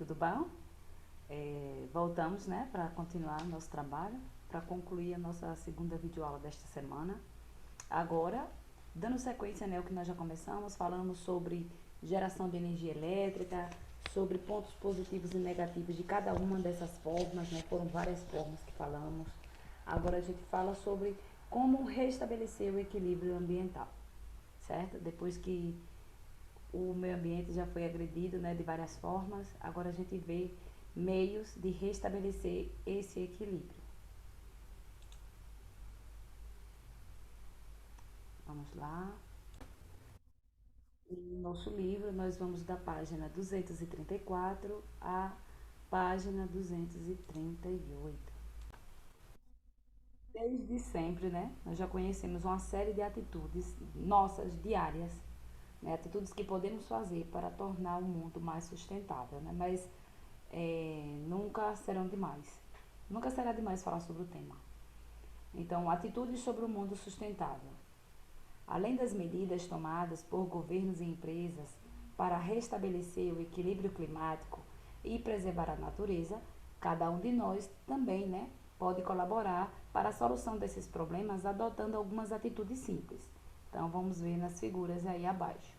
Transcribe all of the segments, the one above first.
tudo bom? Voltamos, né, para continuar nosso trabalho, para concluir a nossa segunda videoaula desta semana. Agora, dando sequência, né, ao que nós já começamos, falamos sobre geração de energia elétrica, sobre pontos positivos e negativos de cada uma dessas formas, né, foram várias formas que falamos. Agora a gente fala sobre como restabelecer o equilíbrio ambiental, certo? Depois que o meio ambiente já foi agredido, né, de várias formas, agora a gente vê meios de restabelecer esse equilíbrio. Vamos lá. No nosso livro, nós vamos da página 234 à página 238. Desde sempre, né, nós já conhecemos uma série de atitudes nossas diárias, né, atitudes que podemos fazer para tornar o mundo mais sustentável, né, mas nunca serão demais. Nunca será demais falar sobre o tema. Então, atitudes sobre o mundo sustentável. Além das medidas tomadas por governos e empresas para restabelecer o equilíbrio climático e preservar a natureza, cada um de nós também, né, pode colaborar para a solução desses problemas adotando algumas atitudes simples. Então, vamos ver nas figuras aí abaixo.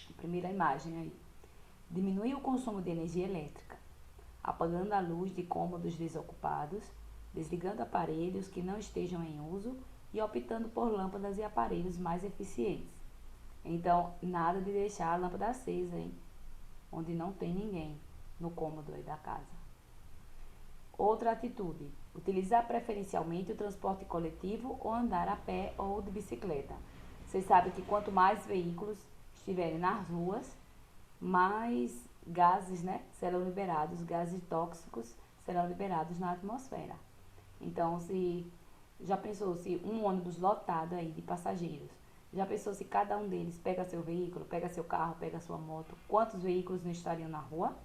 A primeira imagem aí. Diminuir o consumo de energia elétrica, apagando a luz de cômodos desocupados, desligando aparelhos que não estejam em uso e optando por lâmpadas e aparelhos mais eficientes. Então, nada de deixar a lâmpada acesa, hein? Onde não tem ninguém no cômodo aí da casa. Outra atitude, utilizar preferencialmente o transporte coletivo ou andar a pé ou de bicicleta. Vocês sabem que quanto mais veículos estiverem nas ruas, mais gases, né, serão liberados, gases tóxicos serão liberados na atmosfera. Então, já pensou se um ônibus lotado aí de passageiros, já pensou se cada um deles pega seu veículo, pega seu carro, pega sua moto, quantos veículos não estariam na rua?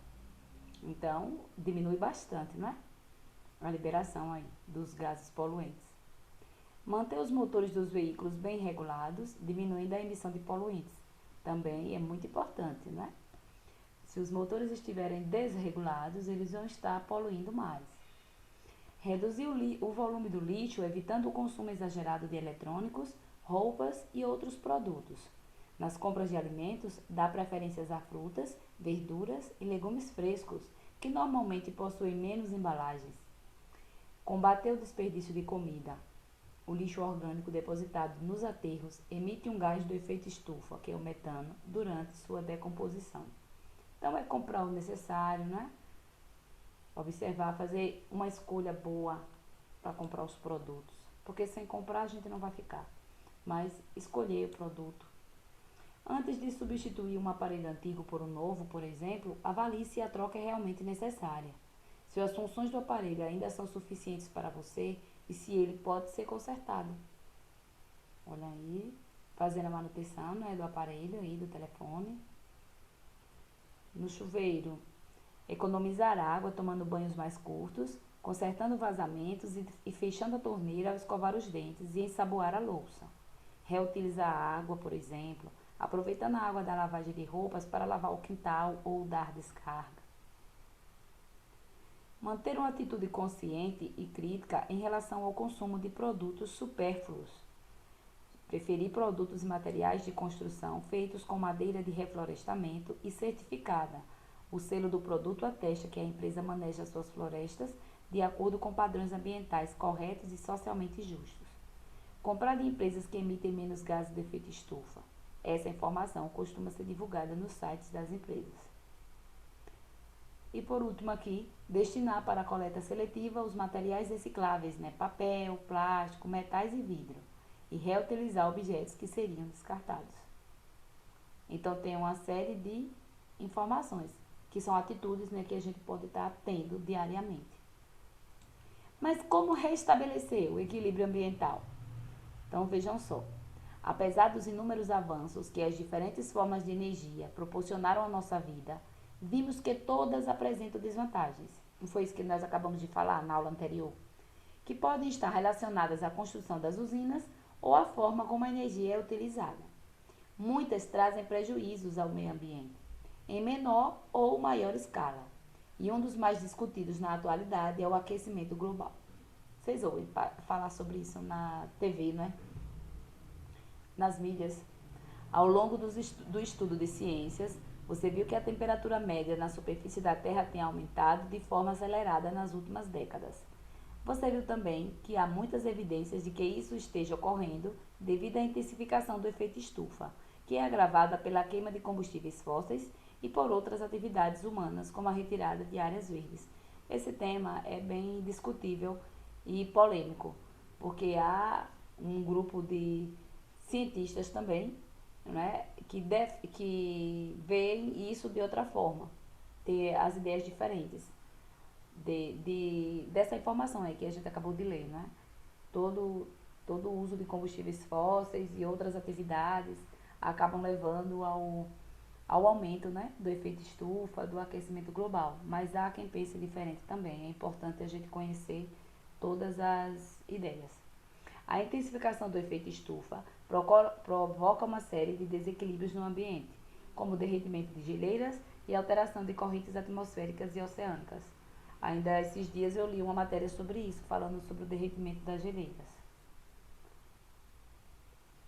Então, diminui bastante, né, a liberação aí dos gases poluentes. Manter os motores dos veículos bem regulados, diminuindo a emissão de poluentes. Também é muito importante, né? Se os motores estiverem desregulados, eles vão estar poluindo mais. Reduzir o volume do lixo, evitando o consumo exagerado de eletrônicos, roupas e outros produtos. Nas compras de alimentos, dá preferências a frutas, verduras e legumes frescos, que normalmente possuem menos embalagens. Combater o desperdício de comida. O lixo orgânico depositado nos aterros emite um gás do efeito estufa, que é o metano, durante sua decomposição. Então, é comprar o necessário, né? Observar, fazer uma escolha boa para comprar os produtos. Porque sem comprar a gente não vai ficar. Mas escolher o produto. Antes de substituir um aparelho antigo por um novo, por exemplo, avalie se a troca é realmente necessária. Se as funções do aparelho ainda são suficientes para você e se ele pode ser consertado. Olha aí, fazendo a manutenção, né, do aparelho aí, do telefone. No chuveiro, economizar água tomando banhos mais curtos, consertando vazamentos e fechando a torneira ao escovar os dentes e ensaboar a louça. Reutilizar a água, por exemplo, aproveitando a água da lavagem de roupas para lavar o quintal ou dar descarga. Manter uma atitude consciente e crítica em relação ao consumo de produtos supérfluos. Preferir produtos e materiais de construção feitos com madeira de reflorestamento e certificada. O selo do produto atesta que a empresa maneja suas florestas de acordo com padrões ambientais corretos e socialmente justos. Comprar de empresas que emitem menos gases de efeito estufa. Essa informação costuma ser divulgada nos sites das empresas. E por último aqui, destinar para a coleta seletiva os materiais recicláveis, né? Papel, plástico, metais e vidro. E reutilizar objetos que seriam descartados. Então tem uma série de informações, que são atitudes, né, que a gente pode estar tendo diariamente. Mas como restabelecer o equilíbrio ambiental? Então vejam só, apesar dos inúmeros avanços que as diferentes formas de energia proporcionaram à nossa vida, vimos que todas apresentam desvantagens. Não foi isso que nós acabamos de falar na aula anterior? Que podem estar relacionadas à construção das usinas ou à forma como a energia é utilizada. Muitas trazem prejuízos ao meio ambiente. em menor ou maior escala. E um dos mais discutidos na atualidade é o aquecimento global. Vocês ouvem falar sobre isso na TV, não é? Nas mídias. Ao longo do estudo de ciências, você viu que a temperatura média na superfície da Terra tem aumentado de forma acelerada nas últimas décadas. Você viu também que há muitas evidências de que isso esteja ocorrendo devido à intensificação do efeito estufa, que é agravada pela queima de combustíveis fósseis e por outras atividades humanas, como a retirada de áreas verdes. Esse tema é bem discutível e polêmico, porque há um grupo de cientistas também, né, que veem isso de outra forma, ter as ideias diferentes dessa informação aí que a gente acabou de ler, né? Todo, todo o uso de combustíveis fósseis e outras atividades acabam levando ao aumento, né, do efeito estufa, do aquecimento global. Mas há quem pense diferente também. É importante a gente conhecer todas as ideias. A intensificação do efeito estufa provoca uma série de desequilíbrios no ambiente, como o derretimento de geleiras e alteração de correntes atmosféricas e oceânicas. Ainda esses dias eu li uma matéria sobre isso, falando sobre o derretimento das geleiras.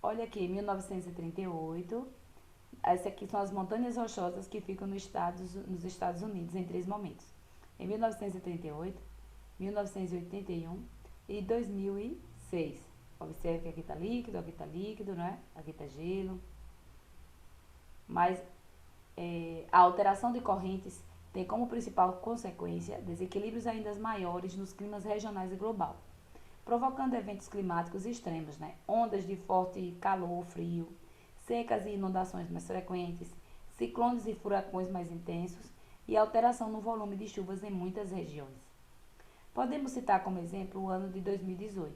Olha aqui, 1938. Essas aqui são as montanhas rochosas que ficam nos Estados Unidos em 3 momentos. Em 1938, 1981 e 2006. Observe que aqui está líquido, né? Aqui está gelo. Mas a alteração de correntes tem como principal consequência desequilíbrios ainda maiores nos climas regionais e global, provocando eventos climáticos extremos, né? Ondas de forte calor, frio, secas e inundações mais frequentes, ciclones e furacões mais intensos e alteração no volume de chuvas em muitas regiões. Podemos citar como exemplo o ano de 2018,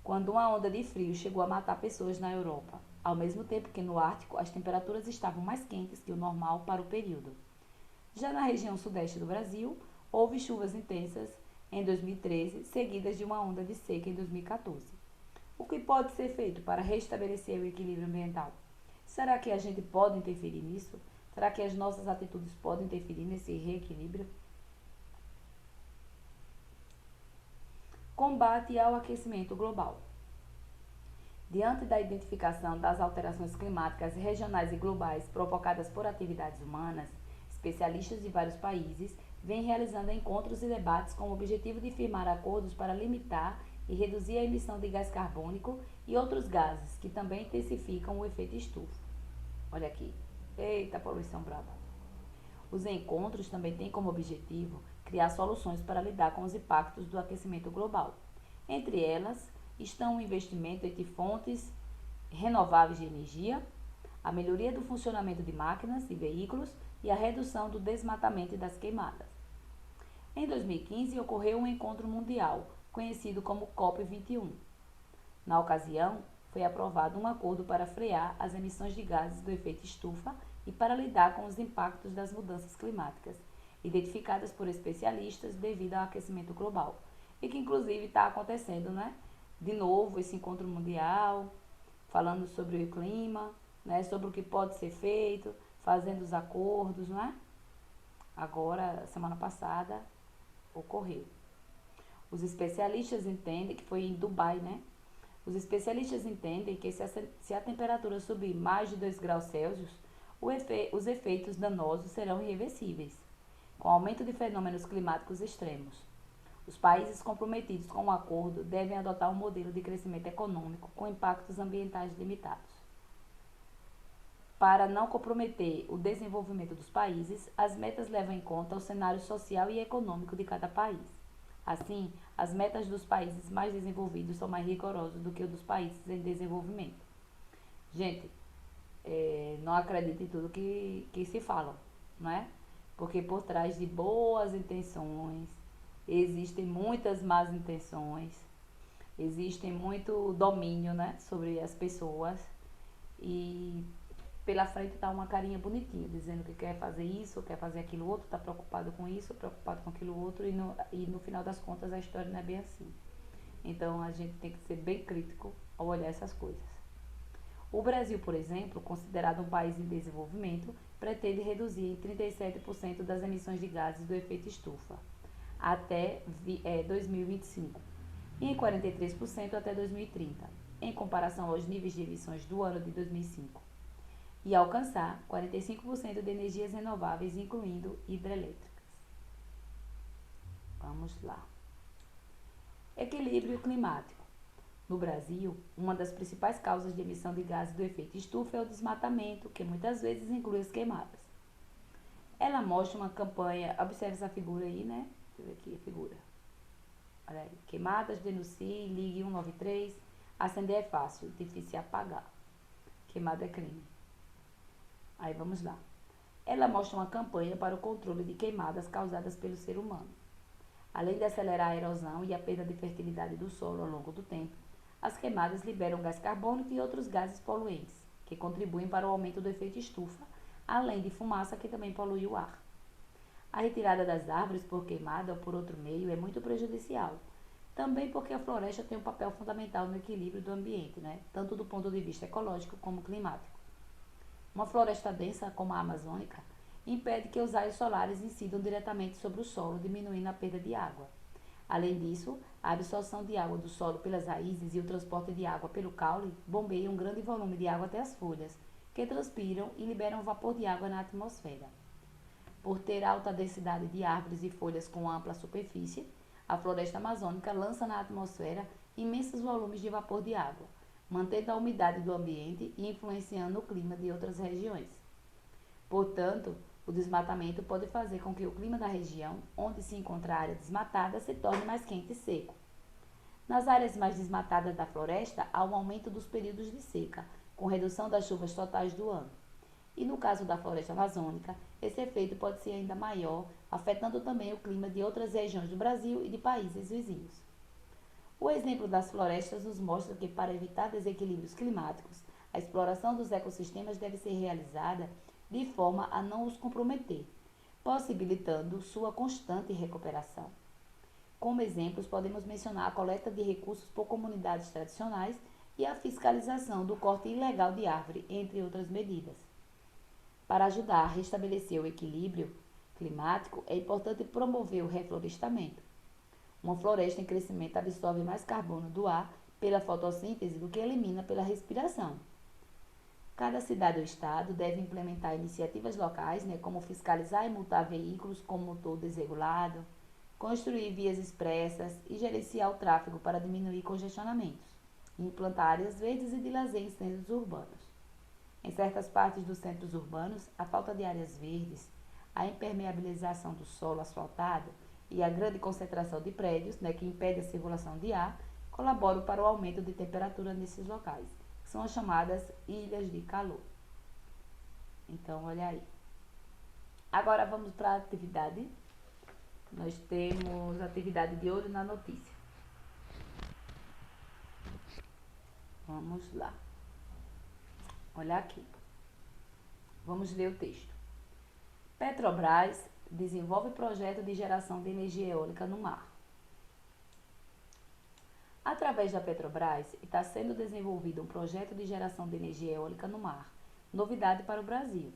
quando uma onda de frio chegou a matar pessoas na Europa, ao mesmo tempo que no Ártico as temperaturas estavam mais quentes que o normal para o período. Já na região sudeste do Brasil, houve chuvas intensas em 2013, seguidas de uma onda de seca em 2014. O que pode ser feito para restabelecer o equilíbrio ambiental? Será que a gente pode interferir nisso? Será que as nossas atitudes podem interferir nesse reequilíbrio? Combate ao aquecimento global. Diante da identificação das alterações climáticas regionais e globais provocadas por atividades humanas, especialistas de vários países vêm realizando encontros e debates com o objetivo de firmar acordos para limitar e reduzir a emissão de gás carbônico e outros gases que também intensificam o efeito estufa. Olha aqui. Eita, poluição brava. Os encontros também têm como objetivo criar soluções para lidar com os impactos do aquecimento global. Entre elas estão o investimento em fontes renováveis de energia, a melhoria do funcionamento de máquinas e veículos e a redução do desmatamento e das queimadas. Em 2015 ocorreu um encontro mundial, conhecido como COP21. Na ocasião, foi aprovado um acordo para frear as emissões de gases do efeito estufa e para lidar com os impactos das mudanças climáticas, identificadas por especialistas devido ao aquecimento global, e que inclusive está acontecendo, né? De novo, esse encontro mundial, falando sobre o clima, né? Sobre o que pode ser feito, fazendo os acordos, né? Agora, semana passada, ocorreu. Os especialistas entendem que foi em Dubai, né? Os especialistas entendem que se a temperatura subir mais de 2 graus Celsius, os efeitos danosos serão irreversíveis, com aumento de fenômenos climáticos extremos. Os países comprometidos com o acordo devem adotar um modelo de crescimento econômico com impactos ambientais limitados. Para não comprometer o desenvolvimento dos países, as metas levam em conta o cenário social e econômico de cada país. Assim, as metas dos países mais desenvolvidos são mais rigorosas do que os dos países em desenvolvimento. Gente, não acredite em tudo que se fala, não é? Porque por trás de boas intenções, existem muitas más intenções, existem muito domínio, né, sobre as pessoas e pela frente tá uma carinha bonitinha, dizendo que quer fazer isso, quer fazer aquilo outro, tá preocupado com isso, preocupado com aquilo outro e no final das contas a história não é bem assim. Então a gente tem que ser bem crítico ao olhar essas coisas. O Brasil, por exemplo, considerado um país em desenvolvimento, pretende reduzir em 37% das emissões de gases do efeito estufa até 2025 e em 43% até 2030, em comparação aos níveis de emissões do ano de 2005, e alcançar 45% de energias renováveis, incluindo hidrelétricas. Vamos lá. Equilíbrio climático. No Brasil, uma das principais causas de emissão de gases do efeito estufa é o desmatamento, que muitas vezes inclui as queimadas. Ela mostra uma campanha, observe essa figura aí, né? Deixa eu ver aqui a figura. Olha aí, queimadas, denuncie, ligue 193, acender é fácil, difícil é apagar. Queimada é crime. Aí vamos lá. Ela mostra uma campanha para o controle de queimadas causadas pelo ser humano. Além de acelerar a erosão e a perda de fertilidade do solo ao longo do tempo, as queimadas liberam gás carbônico e outros gases poluentes, que contribuem para o aumento do efeito estufa, além de fumaça que também polui o ar. A retirada das árvores por queimada ou por outro meio é muito prejudicial, também porque a floresta tem um papel fundamental no equilíbrio do ambiente, né? Tanto do ponto de vista ecológico como climático. Uma floresta densa, como a amazônica, impede que os raios solares incidam diretamente sobre o solo, diminuindo a perda de água. Além disso, a absorção de água do solo pelas raízes e o transporte de água pelo caule bombeiam um grande volume de água até as folhas, que transpiram e liberam vapor de água na atmosfera. Por ter alta densidade de árvores e folhas com ampla superfície, a floresta amazônica lança na atmosfera imensos volumes de vapor de água, mantendo a umidade do ambiente e influenciando o clima de outras regiões. Portanto, o desmatamento pode fazer com que o clima da região onde se encontra a área desmatada se torne mais quente e seco. Nas áreas mais desmatadas da floresta, há um aumento dos períodos de seca, com redução das chuvas totais do ano. E no caso da floresta amazônica, esse efeito pode ser ainda maior, afetando também o clima de outras regiões do Brasil e de países vizinhos. O exemplo das florestas nos mostra que, para evitar desequilíbrios climáticos, a exploração dos ecossistemas deve ser realizada de forma a não os comprometer, possibilitando sua constante recuperação. Como exemplos, podemos mencionar a coleta de recursos por comunidades tradicionais e a fiscalização do corte ilegal de árvore, entre outras medidas. Para ajudar a restabelecer o equilíbrio climático, é importante promover o reflorestamento. Uma floresta em crescimento absorve mais carbono do ar pela fotossíntese do que elimina pela respiração. Cada cidade ou estado deve implementar iniciativas locais, como fiscalizar e multar veículos com motor desregulado, construir vias expressas e gerenciar o tráfego para diminuir congestionamentos, e implantar áreas verdes e de lazer em centros urbanos. Em certas partes dos centros urbanos, a falta de áreas verdes, a impermeabilização do solo asfaltado e a grande concentração de prédios, que impede a circulação de ar, colaboram para o aumento de temperatura nesses locais, que são as chamadas ilhas de calor. Então, olha aí. Agora vamos para a atividade. Nós temos a atividade de olho na notícia. Vamos lá. Olha aqui. Vamos ler o texto. Petrobras desenvolve projeto de geração de energia eólica no mar. Através da Petrobras, está sendo desenvolvido um projeto de geração de energia eólica no mar, novidade para o Brasil.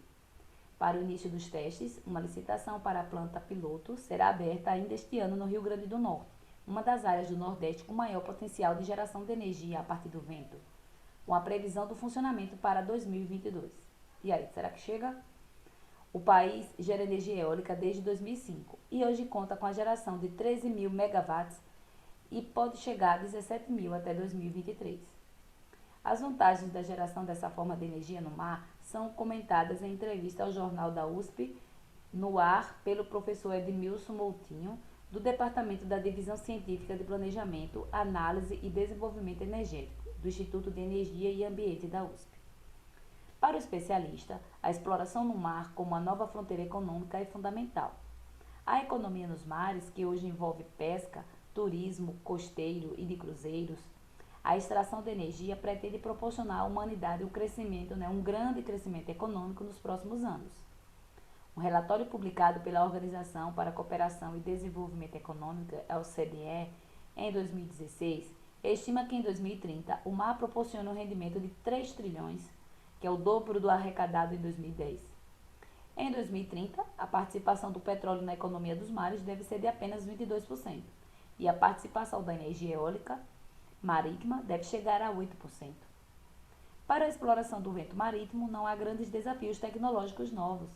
Para o início dos testes, uma licitação para a planta piloto será aberta ainda este ano no Rio Grande do Norte, uma das áreas do Nordeste com maior potencial de geração de energia a partir do vento, com a previsão do funcionamento para 2022. E aí, será que chega? O país gera energia eólica desde 2005 e hoje conta com a geração de 13 mil megawatts e pode chegar a 17 mil até 2023. As vantagens da geração dessa forma de energia no mar são comentadas em entrevista ao jornal da USP, no ar, pelo professor Edmilson Moutinho, do Departamento da Divisão Científica de Planejamento, Análise e Desenvolvimento Energético, do Instituto de Energia e Ambiente da USP. Para o especialista, a exploração no mar como a nova fronteira econômica é fundamental. A economia nos mares, que hoje envolve pesca, turismo costeiro e de cruzeiros, a extração de energia pretende proporcionar à humanidade um crescimento, um grande crescimento econômico nos próximos anos. Um relatório publicado pela Organização para a Cooperação e Desenvolvimento Econômico, a OCDE, em 2016, estima que em 2030 o mar proporciona um rendimento de 3 trilhões, que é o dobro do arrecadado em 2010. Em 2030, a participação do petróleo na economia dos mares deve ser de apenas 22%, e a participação da energia eólica marítima deve chegar a 8%. Para a exploração do vento marítimo, não há grandes desafios tecnológicos novos.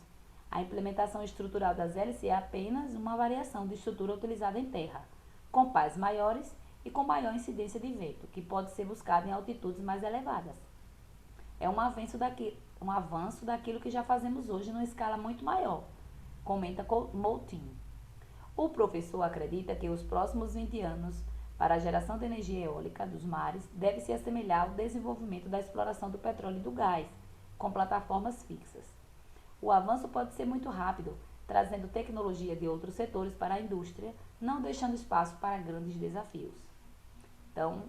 A implementação estrutural das hélices é apenas uma variação de estrutura utilizada em terra, com pás maiores e com maior incidência de vento, que pode ser buscado em altitudes mais elevadas. É um avanço daquilo que já fazemos hoje numa escala muito maior, comenta Moutinho. O professor acredita que os próximos 20 anos para a geração de energia eólica dos mares deve se assemelhar ao desenvolvimento da exploração do petróleo e do gás, com plataformas fixas. O avanço pode ser muito rápido, trazendo tecnologia de outros setores para a indústria, não deixando espaço para grandes desafios. Então,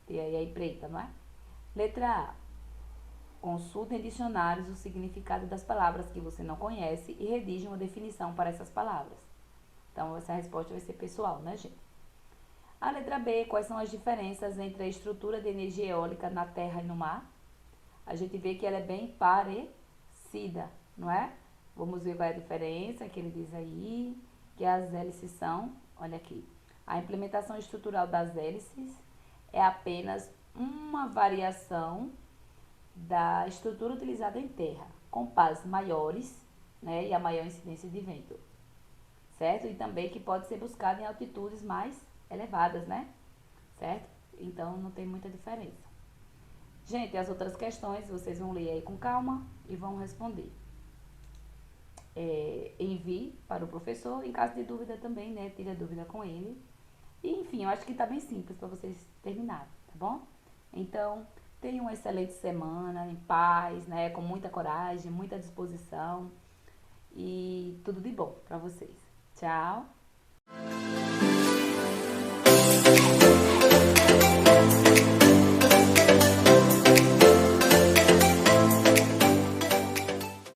tem aí a empreita, não é? Letra A. Consulte em dicionários o significado das palavras que você não conhece e redige uma definição para essas palavras. Então, essa resposta vai ser pessoal, né, gente? A letra B, quais são as diferenças entre a estrutura de energia eólica na terra e no mar? A gente vê que ela é bem parecida, não é? Vamos ver qual é a diferença que ele diz aí, que as hélices são, olha aqui, a implementação estrutural das hélices é apenas uma variação da estrutura utilizada em terra, com pás maiores, né, e a maior incidência de vento, certo? E também que pode ser buscado em altitudes mais elevadas, né? Certo? Então não tem muita diferença. Gente, as outras questões vocês vão ler aí com calma e vão responder. Envie para o professor, em caso de dúvida também, né? Tire a dúvida com ele. E enfim, eu acho que tá bem simples para vocês terminarem, tá bom? Então, tenham uma excelente semana, em paz, né? Com muita coragem, muita disposição e tudo de bom para vocês. Tchau!